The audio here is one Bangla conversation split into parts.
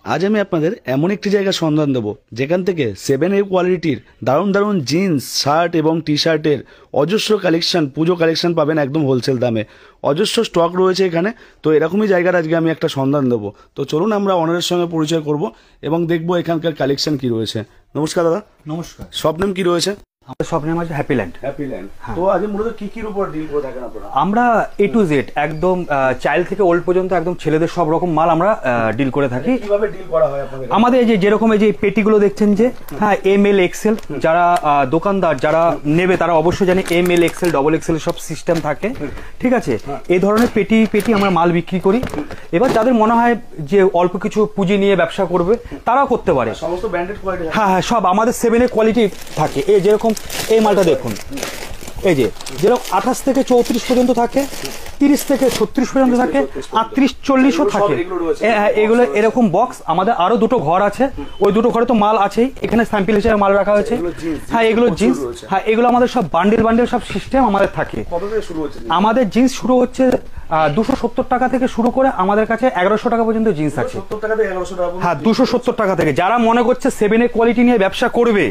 আজ আমি আপনাদের এমন একটি জায়গার সন্ধান দেবো যেখান থেকে 7A কোয়ালিটির দারুণ দারুণ জিন্স, শার্ট এবং টি শার্টের অজস্র কালেকশন, পুজো কালেকশন পাবেন একদম হোলসেল দামে। অজস্র স্টক রয়েছে এখানে। তো এরকমই জায়গার আজকে আমি একটা সন্ধান দেবো। তো চলুন আমরা অনারের সঙ্গে পরিচয় করব এবং দেখবো এখানকার কালেকশন কি রয়েছে। নমস্কার দাদা। নমস্কার। শপ নেম কি রয়েছে? আমাদের শপ নেম আছে হ্যাপিল্যান্ড। হ্যাপিল্যান্ড। তো আজ মূলত কি কি উপর ডিল করে থাকেন আপনারা? আমরা A to Z একদম চাইল্ড থেকে ওল্ড পর্যন্ত একদম ছেলেদের সব রকম মাল আমরা ডিল করে থাকি। কিভাবে ডিল করা হয় আপনাদের? আমাদের এই যে যেরকম এই যে পেটিগুলো দেখছেন যে হ্যাঁ ML XL, যারা দোকানদার যারা নেবে তারা অবশ্যই জানে ML XL ডবল XL সব সিস্টেম থাকে, ঠিক আছে। এই ধরনের পেটি আমরা মাল বিক্রি করি। এবার যাদের মনে হয় যে অল্প কিছু পুঁজি নিয়ে ব্যবসা করবে তারাও করতে পারে। সমস্ত ব্র্যান্ডেড কোয়ালিটি? হ্যাঁ, সব আমাদের 7A কোয়ালিটি থাকে। এই যেরকম এই মালটা দেখুন, এই যে যেরকম 28 থেকে 34 পর্যন্ত থাকে, 30 থেকে 36 পর্যন্ত থাকে, 38 40ও থাকে। এগুলো এরকম বক্স। আমাদের আরো দুটো ঘর আছে, ওই দুটো ঘরে তো মাল আছেই, এখানে স্যাম্পল হিসেবে মাল রাখা হয়েছে। হ্যাঁ, এগুলো জিন্স। হ্যাঁ, এগুলো আমাদের সব বান্ডেল সব সিস্টেম আমাদের থাকে। আমাদের জিন্স শুরু হচ্ছে 270 টাকা থেকে শুরু করে আমাদের কাছে 1100 টাকা পর্যন্ত জিন্স আছে। হ্যাঁ, 270 টাকা থেকে। যারা মনে করছে 7A কোয়ালিটি নিয়ে ব্যবসা করবে,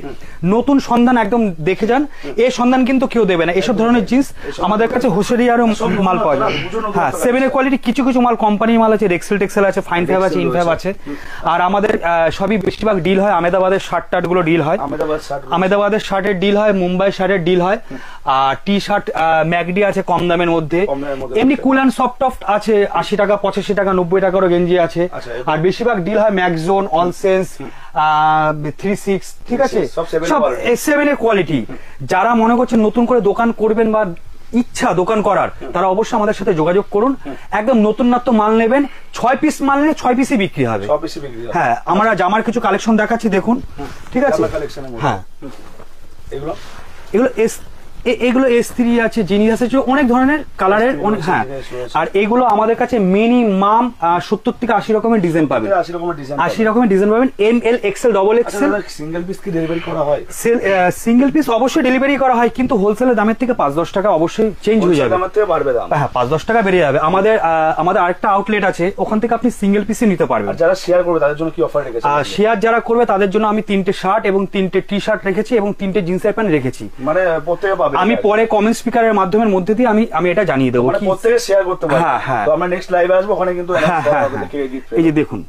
নতুন সন্ধান একদম দেখে যান। এই সন্ধান কিন্তু কেউ দেবে না। এইসব ধরনের জিন্স আমাদের কাছে হোসেরিয়ারও মাল পাওয়া যায়। হ্যাঁ, 7A কোয়ালিটি কিছু কিছু মাল কোম্পানির মাল আছে, রেক্সেল টেক্সেল আছে, ফাইন ফ্যাব আছে, ইনফ্যাব আছে। আর আমাদের সবই বেশিরভাগ ডিল হয় আহমেদাবাদের শার্ট টার্ট গুলো ডিল হয়। আহমেদাবাদের শার্টের ডিল হয়, মুম্বাই শার্টের ডিল হয়। আর টি শার্ট ম্যাকডি আছে কম দামের মধ্যে। এমনি কুল অ্যান্ড সফট আছে 80 টাকা, 85 টাকা, 90 টাকারও গেঞ্জি আছে। আর বেশিরভাগ ডিল হয় ম্যাকজোন, অলসেন্স, 36, ঠিক আছে, সব 7A কোয়ালিটি। যারা মনে করছেন নতুন করে দোকান করবেন বা ইচ্ছা দোকান করার, তারা অবশ্যই আমাদের সাথে যোগাযোগ করুন। একদম নতুন মাল নেবেন, 6 পিস মাল নিলে 6 পিসই বিক্রি হবে। হ্যাঁ, আমরা জামার কিছু কালেকশন দেখাচ্ছি, দেখুন, ঠিক আছে। হ্যাঁ, এগুলো S3 আছে, জিনিস আছে, অনেক ধরনের কালারের অনেক। হ্যাঁ, আর এগুলো আমাদের কাছে মিনিমাম 70 থেকে 80 রকমের ডিজাইন পাবেন। 80 রকমের ডিজাইন পাবেন। ML XL double XL। Single piece কি ডেলিভারি করা হয়? সিঙ্গেল পিস অবশ্যই ডেলিভারি করা হয়, কিন্তু হোলসেলের দামের থেকে 5-10 টাকা অবশ্যই চেঞ্জ হয়ে যাবে। হ্যাঁ, 5-10 টাকা বেড়ে যাবে। আমাদের আরেকটা আউটলেট আছে, ওখান থেকে আপনি সিঙ্গেল পিসই নিতে পারবেন। যারা শেয়ার করবে তাদের জন্য কি অফার রেখেছেন? শেয়ার যারা করবে তাদের জন্য আমি 3টে শার্ট এবং 3টে টি শার্ট রেখেছি এবং 3টে জিন্সের প্যান্ট রেখেছি। মানে প্রত্যেকে পাবে। আমি পরে কমেন্ট স্পিকারের মাধ্যমের মধ্যে দিয়ে আমি এটা জানিয়ে দেবো, প্রত্যেকে শেয়ার করতে পারবে। হ্যাঁ, তো আমরা নেক্সট লাইভে আসবো, ওখানে কিন্তু এই যে দেখুন,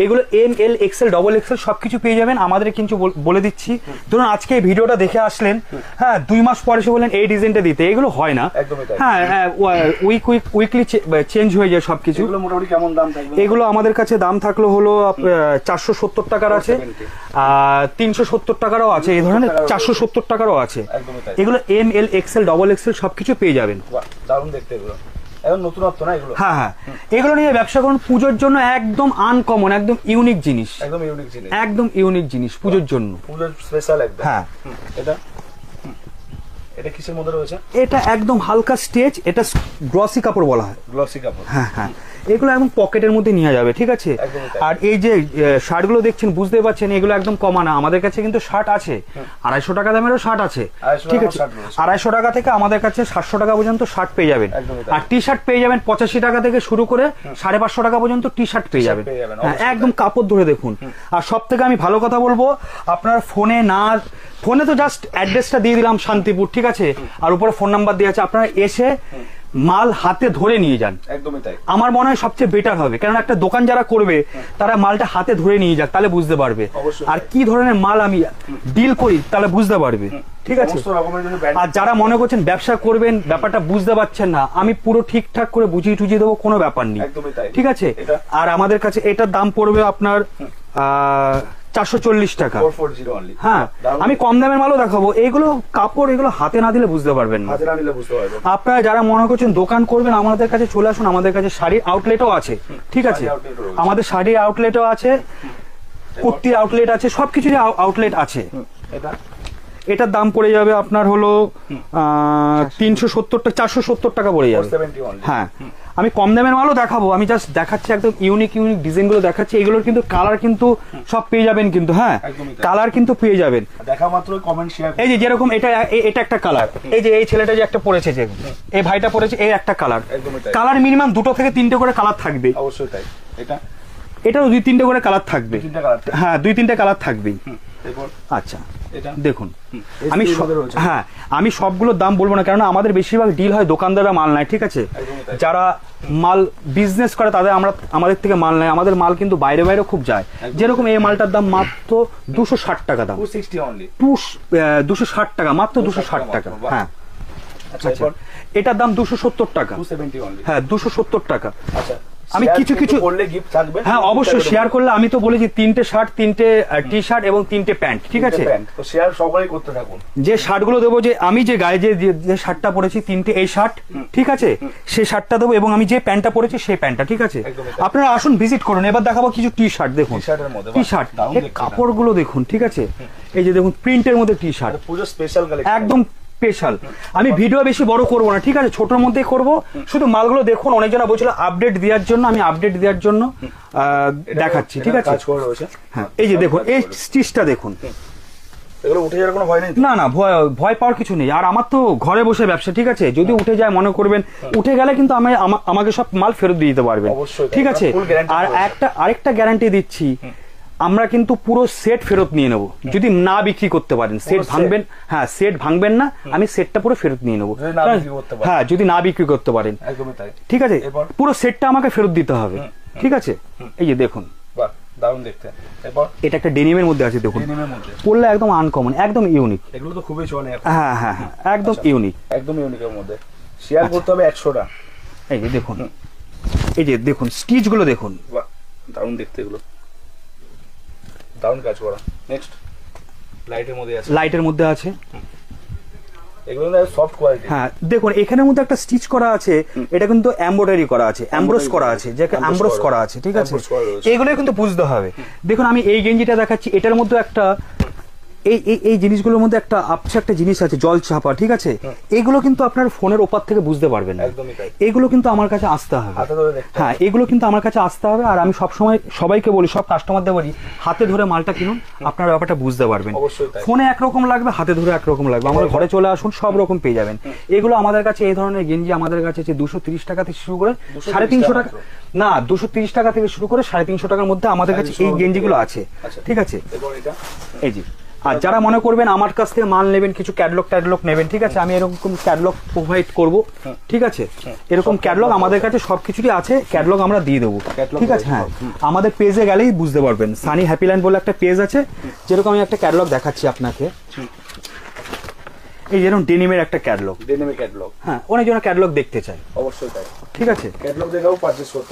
এগুলো ML XL ডবল XL সবকিছু পেয়ে যাবেন। আমাদের কিন্তু বলে দিচ্ছি, ধরুন আজকে এই ভিডিওটা দেখে আসলেন, হ্যাঁ, 2 মাস পরে এসে বললেন এই ডিজাইনটা দিতে, এগুলো হয় না। হ্যাঁ, উইকলি চেঞ্জ হয়ে যায় সবকিছু। মোটামুটি কেমন দাম থাকবে? এগুলো আমাদের কাছে দাম থাকলো হলো 470 টাকার আছে, 370 টাকারও আছে, এই ধরনের 470 টাকারও আছে। এগুলো ML XL ডবল XL সবকিছু পেয়ে যাবেন। দারুণ দেখতে এগুলো। নতুনত্ব না এগুলো? হ্যাঁ হ্যাঁ, এগুলো নিয়ে ব্যবসা করুন পুজোর জন্য। একদম আনকমন, একদম ইউনিক জিনিস, একদম ইউনিক জিনিস পুজোর জন্য, পুজোর স্পেশাল একদম। হ্যাঁ, এটা কিসের মধ্যে রয়েছে? এটা একদম হালকা স্টেজ, এটা গ্লসি কাপড় বলা হয়। গ্লসি কাপড়? হ্যাঁ হ্যাঁ, এগুলো একদম পকেটের মধ্যে নিয়ে যাবে, ঠিক আছে। আর এই যে শার্টগুলো দেখছেন, বুঝতে পারছেন, এগুলো একদম কমা না। আমাদের কাছে কিন্তু শার্ট আছে 250 টাকা দামেরও শার্ট আছে, ঠিক আছে। 250 টাকা থেকে আমাদের কাছে 700 টাকা পর্যন্ত শার্ট পেয়ে যাবেন। আর টি শার্ট পেয়ে যাবেন 85 টাকা থেকে শুরু করে 550 টাকা পর্যন্ত টি শার্ট পেয়ে যাবেন। হ্যাঁ, একদম কাপড় ধরে দেখুন। আর সব থেকে আমি ভালো কথা বলবো, আপনার ফোনে তো জাস্ট অ্যাড্রেসটা দিয়ে দিলাম শান্তিপুর, ঠিক আছে, আর উপরে ফোন নাম্বার দিয়ে আছে। আপনারা এসে মাল হাতে ধরে নিয়ে যান, একদমই তাই। আমার মনে হয় সবচেয়ে বেটার হবে, কারণ একটা দোকান যারা করবে তারা মালটা হাতে ধরে নিয়ে যাক, তাহলে বুঝতে পারবে। আর কি ধরনের মাল আমি ডিল করি তাহলে বুঝতে পারবে, ঠিক আছে। আর যারা মনে করছেন ব্যবসা করবেন, ব্যাপারটা বুঝতে পারছেন না, আমি পুরো ঠিকঠাক করে বুঝিয়ে টুঝিয়ে দেবো, কোনো ব্যাপার নেই, ঠিক আছে। আর আমাদের কাছে এটার দাম পড়বে আপনার 440 টাকা। হ্যাঁ, আমি কম দামের মালও দেখাবো। এইগুলো কাপড়, এগুলো হাতে না দিলে বুঝতে পারবেন না। আপনারা যারা মনে করছেন দোকান করবেন, আমাদের কাছে চলে আসুন। আমাদের কাছে শাড়ির আউটলেটও আছে, ঠিক আছে। আমাদের শাড়ির আউটলেটও আছে, কুর্তির আউটলেট আছে, সবকিছুরই আউটলেট আছে। এটার দাম পড়ে যাবে আপনার হলো 470 টাকা পড়ে যাবে। হ্যাঁ, আমি কম দামের মালও দেখাবো, আমি জাস্ট দেখাচ্ছি একদম ইউনিক ডিজাইন গুলো দেখাচ্ছি। এগুলোর কিন্তু কালার কিন্তু সব পেয়ে যাবেন, কিন্তু হ্যাঁ, কালার কিন্তু পেয়ে যাবেন। দেখা মাত্র কমেন্ট শেয়ার। এই যে যেরকম এটা একটা কালার, এই যে এই ছেলেটা যে একটা পরেছে, যে এই ভাইটা পরেছে, এই একটা কালার। কালার মিনিমাম 2 থেকে 3টে করে কালার থাকবে, অবশ্যই তাই। এটা এটাও 2-3টে করে কালার থাকবে। 2-3টা কালার থাকবে। হ্যাঁ 2-3টে কালার থাকবেই। দেখুন আচ্ছা এটা দেখুন আমি আমি হ্যাঁ আমি সবগুলোর দাম বলবো না, কারণ আমাদের বেশিরভাগ ডিল হয় দোকানদাররা মাল নেয়, ঠিক আছে? একদমই তাই। যারা মাল বিজনেস করে তাদের আমাদের থেকে মাল নেয়। আমাদের মাল কিন্তু বাইরে বাইরে খুব যায়। যেরকম এই মালটার দাম মাত্র 260 টাকা দাম, 260 অনলি, 260 টাকা, মাত্র 260 টাকা। হ্যাঁ আচ্ছা আচ্ছা, এটার দাম 270 টাকা। 270 অনলি। হ্যাঁ 270 টাকা। আচ্ছা আমি কিছু কিছু করলে গিফট থাকবে। হ্যাঁ অবশ্যই শেয়ার করলে, আমি তো বলেছি 3টে শার্ট, 3টে টি শার্ট এবং 3টে প্যান্ট, ঠিক আছে? তো শেয়ার সকলেই করতে থাকুন। যে শার্টগুলো দেবো, যে আমি যে গায়ে যে শার্টটা পরেছি 3টে এই শার্ট, ঠিক আছে, সেই শার্টটা দেবো, এবং আমি যে প্যান্টটা পরেছি সেই প্যান্টটা, ঠিক আছে? আপনারা আসুন ভিজিট করুন। এবার দেখাবো কিছু টি শার্ট। দেখুন টি শার্ট, এই কাপড়গুলো দেখুন, ঠিক আছে? এই যে দেখুন প্রিন্টের মধ্যে টি শার্ট, পুজো স্পেশাল কালেকশন, একদম স্পেশাল। আমি ভিডিও বেশি বড় করব না, ঠিক আছে? ছোটর মধ্যেই করব। শুধু মালগুলো দেখুন। অনেকজনা বলছিল আপডেট দেওয়ার জন্য, আমি আপডেট দেওয়ার জন্য দেখাচ্ছি, ঠিক আছে? কাজ করে রয়েছে। হ্যাঁ এই যে দেখুন এই স্টিচটা দেখুন। এগুলো উঠে যাওয়ার কোনো ভয় নেই? না না, ভয় পাওয়ার কিছু নেই। আর আমার তো ঘরে বসে ব্যবসা, ঠিক আছে? যদি উঠে যায় মনে করবেন, উঠে গেলে কিন্তু আমাকে সব মাল ফেরত দিয়ে দিতে পারবেন, ঠিক আছে? আর আরেকটা গ্যারান্টি দিচ্ছি, আমরা কিন্তু পুরো সেট ফেরত নিয়ে নেবো যদি না বিক্রি করতে পারেন। সেট ভাঙবেন, হ্যাঁ সেট ভাঙবেন না, আমি সেটটা পুরো ফেরত নিয়ে নেবো। হ্যাঁ যদি না বিক্রি করতে পারেন, ঠিক আছে? পুরো সেটটা আমাকে ফেরত দিতে হবে, ঠিক আছে? এই যে দেখুন, দারুণ দেখতে। এরপর এটা একটা ডেনিমের মধ্যে আছে, দেখুন পরলে একদম আনকমন, একদম ইউনিক। এগুলো তো খুবই চলে। হ্যাঁ হ্যাঁ হ্যাঁ একদম ইউনিক, একদম ইউনিকের মধ্যে। শেয়ার করতে হবে 100টা। এই যে দেখুন, এই যে দেখুন স্টিচ গুলো দেখুন, বাহ দারুণ দেখতে, এগুলো দারুণ কাজ করা। নেক্সট লাইটের মধ্যে আছে, লাইটের মধ্যে আছে। এগুলো সফট কোয়ালিটি। হ্যাঁ দেখুন এখানের মধ্যে একটা স্টিচ করা আছে, এটা কিন্তু এমব্রয়ডারি করা আছে, এমব্রোস করা আছে, যেটা এমব্রোস করা আছে, ঠিক আছে? এগুলো কিন্তু বুঝতে হবে। দেখুন আমি এই গেঞ্জিটা দেখাচ্ছি, এটার মধ্যে একটা এই জিনিসগুলোর মধ্যে একটা জিনিস আছে, জল চাপা, ঠিক আছে? এগুলো কিন্তু আপনার ফোনের ওপার থেকে বুঝতে পারবেন না। এগুলো কিন্তু আমার কাছে আসতে হবে। হ্যাঁ এগুলো কিন্তু আমার কাছে আসতে হবে। আর আমি সবসময় সবাইকে বলি, সব কাস্টমারদের বলি, হাতে ধরে মালটা কিনুন, আপনার ব্যাপারটা বুঝতে পারবেন। ফোনে একরকম লাগবে, হাতে ধরে একরকম লাগবে। আমাদের ঘরে চলে আসুন, সব রকম পেয়ে যাবেন। এগুলো আমাদের কাছে, এই ধরনের গেঞ্জি আমাদের কাছে 230 টাকা থেকে শুরু করে 350 টাকা, না 230 টাকা থেকে শুরু করে 350 টাকার মধ্যে আমাদের কাছে এই গেঞ্জিগুলো আছে, ঠিক আছে? এই যে, আর যারা মনে করবেন আমার কাছ থেকে মাল নেবেন, কিছু ক্যাটালগ নেবেন, ঠিক আছে? আমি এরকম ক্যাটালগ প্রোভাইড করব, ঠিক আছে? এরকম ক্যাটালগ আমাদের কাছে সবকিছুই আছে, ক্যাটালগ আমরা দিয়ে দেবো, ঠিক আছে? হ্যাঁ আমাদের পেজে গেলেই বুঝতে পারবেন। সানি হ্যাপিল্যান্ড বলে একটা পেজ আছে, যেরকম আমি একটা ক্যাটালগ দেখাচ্ছি আপনাকে। এই যেরকম ডেনিমের একটা ক্যাটালগ, ডেনিমের ক্যাটালগ। হ্যাঁ অনেকজন ক্যাটালগ দেখতে চায়, অবশ্যই তাই, ঠিক আছে? ক্যাটালগ দেখাও পারচেজ করতে